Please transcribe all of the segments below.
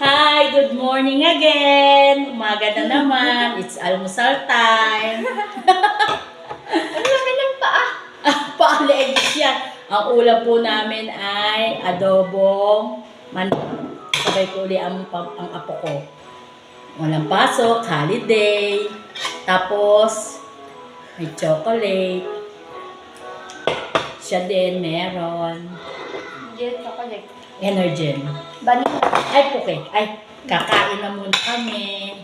Hi, good morning again. Umaga na naman. It's almusal time. Ang laki ng paa. Paalegs yan. Ang ulam po namin ay adobong manok. Sabay ko uli ang apo ko. Walang pasok, holiday. Tapos, may chocolate. Siya din meron. Hindi, chocolate. Energen. Vanilla. Ay, puke. Ay, kakain na muna kami.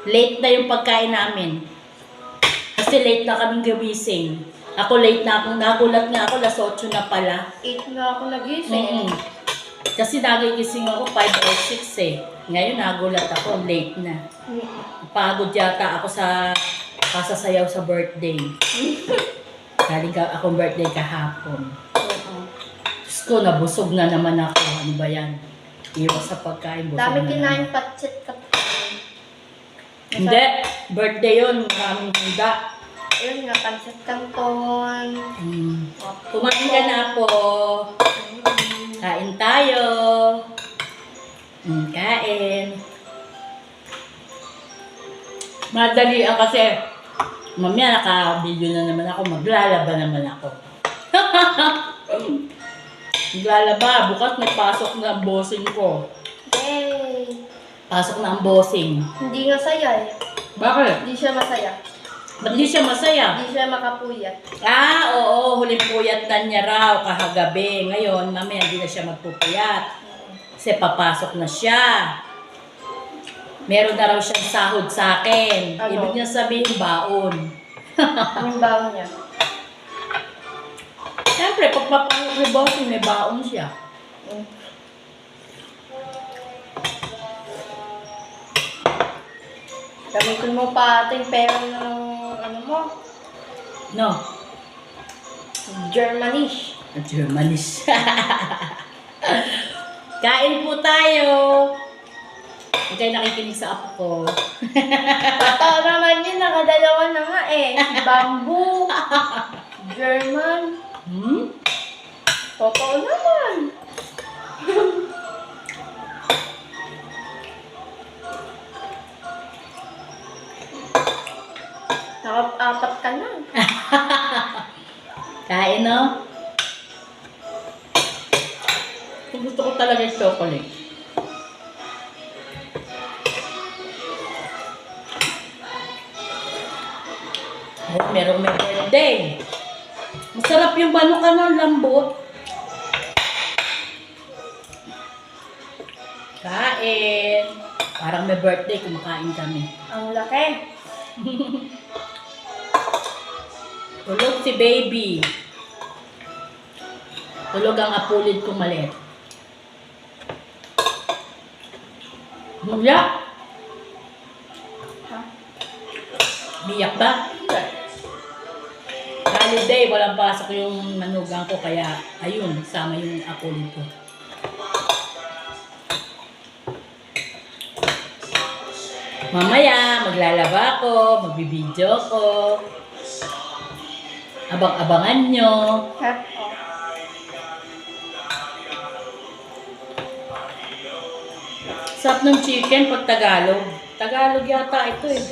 Late na yung pagkain namin. Kasi late na kaming gumising. Ako late na akong nagulat nga ako, 8:00 na pala. 8 na ako nagising. Kasi nagigising ako 5 or 6 eh. Ngayon nagulat ako, late na. Pagod yata ako sa kasasayaw sa birthday. Galing akong birthday kahapon. Diyos ko, nabusog na naman ako. Ano ba yan? Iwas sa pagkain, busog Dami na kinain naman. patsit ka. Hindi, birthday yun. Maraming handa. Ayun nga, pancit canton. Kumain ka na po. Kain tayo. Kain. Madali kasi. Mamaya naka-video na naman ako. Maglalaba naman ako. Maglalaba. Bukas may pasok na ang bossing ko. Yay! Pasok na ang bossing. Hindi nga saya eh. Bakit? Hindi siya masaya. Ba't di siya masaya? Hindi siya makapuyat. Oo. Huling puyat na niya raw kahagabi. Ngayon, mamaya hindi na siya magpupuyat. Kasi papasok na siya. Meron na raw siyang sahod sa akin. Ano? Ibig niya sabihin, baon. Anong baon niya? Siyempre, pag papasok ni bossing, may baon siya. Gamitin mo pa ating pera ng ano mo, No? Germanish. Germanis. Kain po tayo. Huwag kayo nakikinig sa apo ko. Totoo naman yun, nakadalawa na nga eh. Bamboo, German. Totoo naman. Nakap-apat ka na. Kain, no? Gusto ko talaga yung chocolate. Oh, merong may birthday. Masarap yung manok, ano, lambot. Kain. Parang may birthday, kumakain kami. Ang laki. Tulog si baby. Tulog ang apulid kong maliit. Biyak. Ha? Biyak ba? Holiday, walang pasok yung manugang ko, kaya ayun, sama yung apulid ko. Mamaya, maglalaba ako, magbibideo ko. Abang-abangan nyo. Hep. Sarap ng chicken pag Tagalog. Tagalog yata ito eh.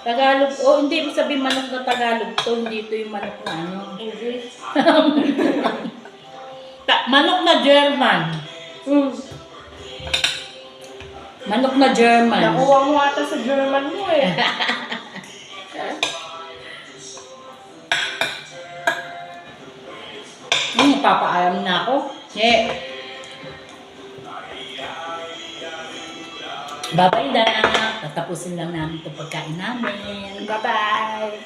Tagalog. Oh, hindi mo sabihin manok na Tagalog to. Hindi ito yung manok na ano. English. Manok na German. Manok na German. Nakuha mo ata sa German mo eh. Papaalam na ako. Bye-bye na. Tatapusin lang namin itong pagkain namin. Bye-bye.